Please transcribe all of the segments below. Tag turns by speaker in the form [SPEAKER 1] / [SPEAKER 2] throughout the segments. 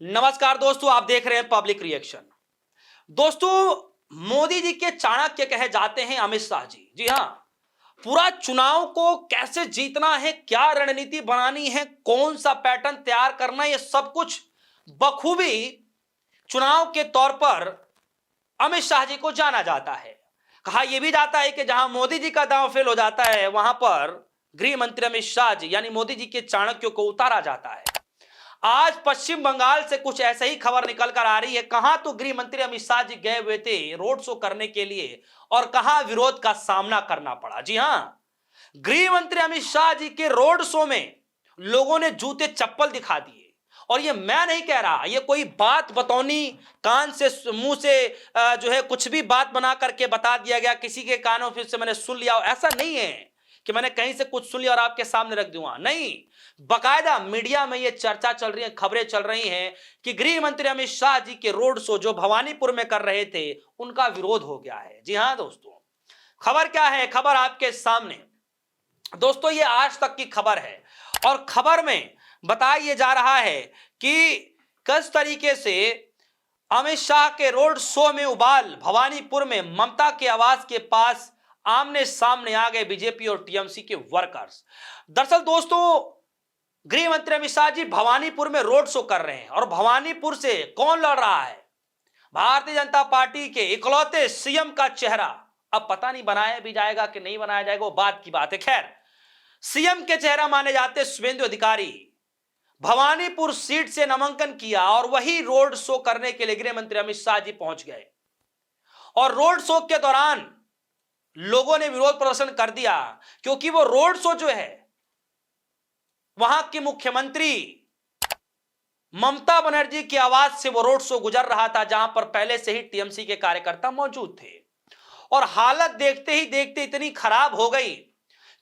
[SPEAKER 1] नमस्कार दोस्तों, आप देख रहे हैं पब्लिक रिएक्शन। दोस्तों, मोदी जी के चाणक्य कहे जाते हैं अमित शाह जी। जी हां, पूरा चुनाव को कैसे जीतना है, क्या रणनीति बनानी है, कौन सा पैटर्न तैयार करना है, ये सब कुछ बखूबी चुनाव के तौर पर अमित शाह जी को जाना जाता है। कहा यह भी जाता है कि जहां मोदी जी का दांव फेल हो जाता है, वहां पर गृह मंत्री अमित शाह जी यानी मोदी जी के चाणक्य को उतारा जाता है। आज पश्चिम बंगाल से कुछ ऐसे ही खबर निकल कर आ रही है। कहां तो गृह मंत्री अमित शाह जी गए हुए थे रोड शो करने के लिए और कहां विरोध का सामना करना पड़ा। जी हां, गृह मंत्री अमित शाह जी के रोड शो में लोगों ने जूते चप्पल दिखा दिए। और ये मैं नहीं कह रहा, ये कोई बात बतौनी कान से मुंह से जो है कुछ भी बात बना करके बता दिया गया, किसी के कानों फिर से मैंने सुन लिया, ऐसा नहीं है कि मैंने कहीं से कुछ सुन लिया और आपके सामने रख दूंगा। नहीं, बकायदा मीडिया में ये चर्चा चल रही है, खबरें चल रही हैं कि गृह मंत्री अमित शाह जी के रोड शो जो भवानीपुर में कर रहे थे, उनका विरोध हो गया है। जी हां दोस्तों, खबर क्या है, खबर आपके सामने। दोस्तों, ये आज तक की खबर है और खबर में बताया जा रहा है कि किस तरीके से अमित शाह के रोड शो में उबाल। भवानीपुर में ममता के आवास के पास आमने सामने आ गए बीजेपी और टीएमसी के वर्कर्स। दरअसल दोस्तों, गृह मंत्री अमित शाह जी भवानीपुर में रोड शो कर रहे हैं और भवानीपुर से कौन लड़ रहा है? भारतीय जनता पार्टी के इकलौते सीएम का चेहरा। अब पता नहीं बनाया भी जाएगा कि नहीं बनाया जाएगा, वो बात की बात है। खैर, सीएम के चेहरा माने जाते शुभेंदु अधिकारी भवानीपुर सीट से नामांकन किया और वही रोड शो करने के लिए गृह मंत्री अमित शाह जी पहुंच गए। और रोड शो के दौरान लोगों ने विरोध प्रदर्शन कर दिया, क्योंकि वो रोड शो जो है वहां की मुख्यमंत्री ममता बनर्जी की आवाज से वो रोड शो गुजर रहा था, जहां पर पहले से ही टीएमसी के कार्यकर्ता मौजूद थे। और हालत देखते ही देखते इतनी खराब हो गई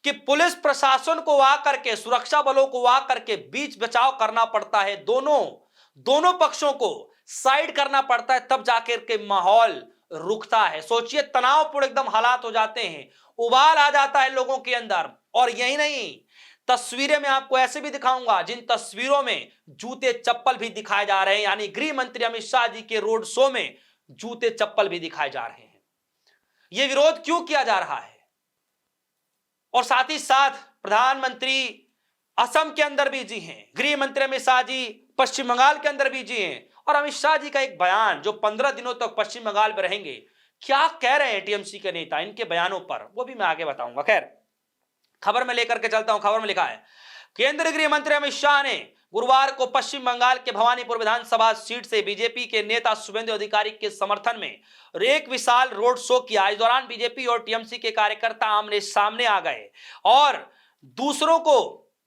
[SPEAKER 1] कि पुलिस प्रशासन को आकर के, सुरक्षा बलों को आकर के बीच बचाव करना पड़ता है। दोनों पक्षों को साइड करना पड़ता है, तब जाकर के माहौल रुकता है। सोचिए, तनावपूर्ण एकदम हालात हो जाते हैं, उबाल आ जाता है लोगों के अंदर। और यही नहीं, तस्वीरें मैं आपको ऐसे भी दिखाऊंगा जिन तस्वीरों में जूते चप्पल भी दिखाए जा रहे हैं, यानी गृह मंत्री अमित शाह जी के रोड शो में जूते चप्पल भी दिखाए जा रहे हैं। यह विरोध क्यों किया जा रहा है? और साथ ही साथ प्रधानमंत्री असम के अंदर बिजी हैं, गृह मंत्री अमित शाह जी पश्चिम बंगाल के अंदर बिजी हैं। और अमित शाह जी का एक बयान, जो 15 दिनों तक पश्चिम बंगाल में रहेंगे, क्या कह रहे हैं टीएमसी के नेता, इनके बयानों पर वो भी मैं आगे बताऊंगा। खैर, खबर में लेकर के चलता हूं। खबर में लिखा है, केंद्रीय गृह मंत्री अमित शाह ने गुरुवार को पश्चिम बंगाल के भवानीपुर विधानसभा सीट से बीजेपी के नेता शुभेंदु अधिकारी के समर्थन में एक विशाल रोड शो किया। इस दौरान बीजेपी और टीएमसी के कार्यकर्ता आमने सामने आ गए और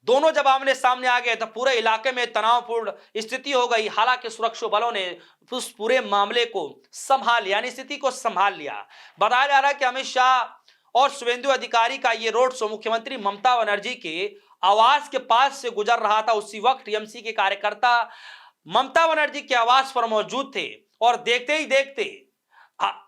[SPEAKER 1] दोनों जब आमने सामने आ गए तो पूरे इलाके में तनावपूर्ण स्थिति हो गई। हालांकि सुरक्षा बलों ने उस पूरे मामले को संभाल लिया, यानी स्थिति को संभाल लिया। बताया जा रहा है कि अमित शाह और शुभेंदु अधिकारी का यह रोड शो मुख्यमंत्री ममता बनर्जी के आवास के पास से गुजर रहा था। उसी वक्त टीएमसी के कार्यकर्ता ममता बनर्जी के आवास पर मौजूद थे और देखते ही देखते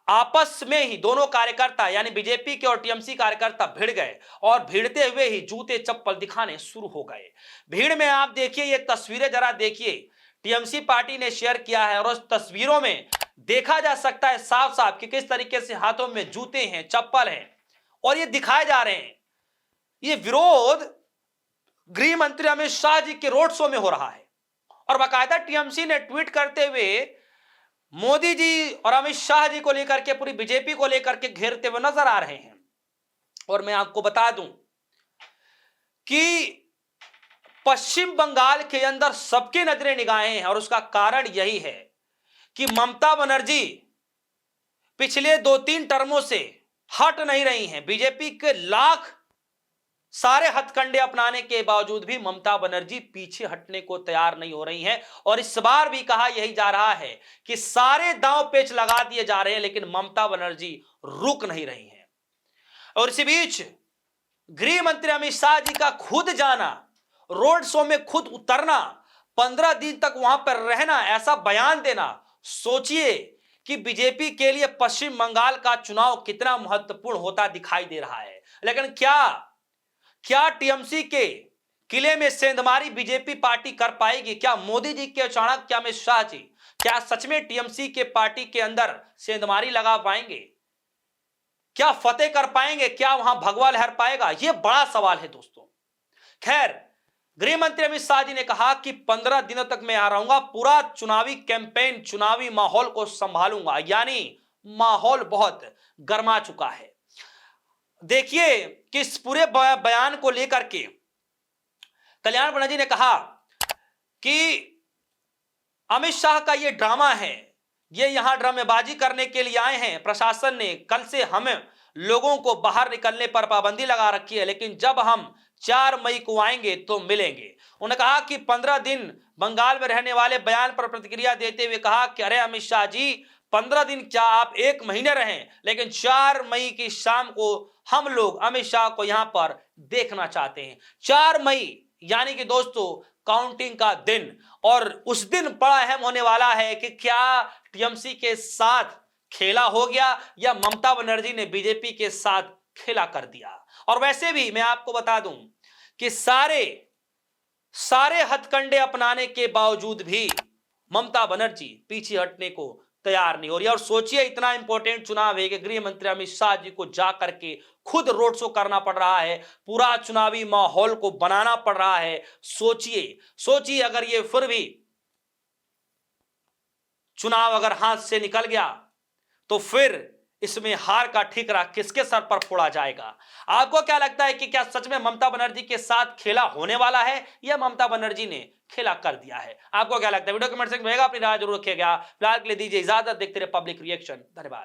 [SPEAKER 1] आपस में ही दोनों कार्यकर्ता यानी बीजेपी के और टीएमसी कार्यकर्ता भिड़ गए और भिड़ते हुए ही जूते चप्पल दिखाने शुरू हो गए। भीड़ में आप देखिए, ये तस्वीरें जरा देखिए, टीएमसी पार्टी ने शेयर किया है और उस तस्वीरों में देखा जा सकता है साफ साफ कि किस तरीके से हाथों में जूते हैं, चप्पल हैं और ये दिखाए जा रहे हैं। ये विरोध गृह मंत्री अमित शाह जी के रोड शो में हो रहा है और बाकायदा टीएमसी ने ट्वीट करते हुए मोदी जी और अमित शाह जी को लेकर के, पूरी बीजेपी को लेकर के घेरते हुए नजर आ रहे हैं। और मैं आपको बता दूं कि पश्चिम बंगाल के अंदर सबकी नजरें निगाहें हैं और उसका कारण यही है कि ममता बनर्जी पिछले 2-3 टर्मों से हट नहीं रही हैं। बीजेपी के लाख सारे हथकंडे अपनाने के बावजूद भी ममता बनर्जी पीछे हटने को तैयार नहीं हो रही हैं। और इस बार भी कहा यही जा रहा है कि सारे दांव पेच लगा दिए जा रहे हैं, लेकिन ममता बनर्जी रुक नहीं रही हैं। और इसी बीच गृह मंत्री अमित शाह जी का खुद जाना, रोड शो में खुद उतरना, 15 दिन तक वहां पर रहना, ऐसा बयान देना, सोचिए कि बीजेपी के लिए पश्चिम बंगाल का चुनाव कितना महत्वपूर्ण होता दिखाई दे रहा है। लेकिन क्या टीएमसी के किले में सेंधमारी बीजेपी पार्टी कर पाएगी? क्या मोदी जी के चाणक्य अमित शाह जी क्या सच में टीएमसी के पार्टी के अंदर सेंधमारी लगा पाएंगे? क्या फतेह कर पाएंगे? क्या वहां भगवा लहर पाएगा? यह बड़ा सवाल है दोस्तों। खैर, गृह मंत्री अमित शाह जी ने कहा कि 15 दिनों तक मैं रहूंगा, पूरा चुनावी कैंपेन, चुनावी माहौल को संभालूंगा। यानी माहौल बहुत गर्मा चुका है। देखिए कि इस पूरे बयान को लेकर के कल्याण बनर्जी ने कहा कि अमित शाह का यह ड्रामा है, ये यहां ड्रामेबाजी करने के लिए आए हैं। प्रशासन ने कल से हमें लोगों को बाहर निकलने पर पाबंदी लगा रखी है, लेकिन जब हम 4 मई को आएंगे तो मिलेंगे। उन्होंने कहा कि 15 दिन बंगाल में रहने वाले बयान पर प्रतिक्रिया देते हुए कहा कि अरे अमित शाह जी, 15 दिन क्या, आप 1 महीने रहें, लेकिन 4 मई की शाम को हम लोग अमित शाह को यहां पर देखना चाहते हैं। 4 मई यानी कि दोस्तों काउंटिंग का दिन, और उस दिन बड़ा अहम होने वाला है कि क्या टीएमसी के साथ खेला हो गया या ममता बनर्जी ने बीजेपी के साथ खेला कर दिया। और वैसे भी मैं आपको बता दूं कि सारे हथकंडे अपनाने के बावजूद भी ममता बनर्जी पीछे हटने को तैयार नहीं हो रही। और सोचिए, इतना इंपॉर्टेंट चुनाव है कि गृह मंत्री अमित शाह जी को जा करके खुद रोड शो करना पड़ रहा है, पूरा चुनावी माहौल को बनाना पड़ रहा है। सोचिए अगर ये फिर भी चुनाव अगर हाथ से निकल गया तो फिर इसमें हार का ठिकरा किसके सर पर फोड़ा जाएगा? आपको क्या लगता है कि क्या सच में ममता बनर्जी के साथ खेला होने वाला है या ममता बनर्जी ने खेला कर दिया है? आपको क्या लगता है? वीडियो कमेंट सेक्शन में अपनी राय जरूर रखिएगा। फिलहाल के लिए दीजिए इजाजत, देखते रहिए पब्लिक रिएक्शन। धन्यवाद।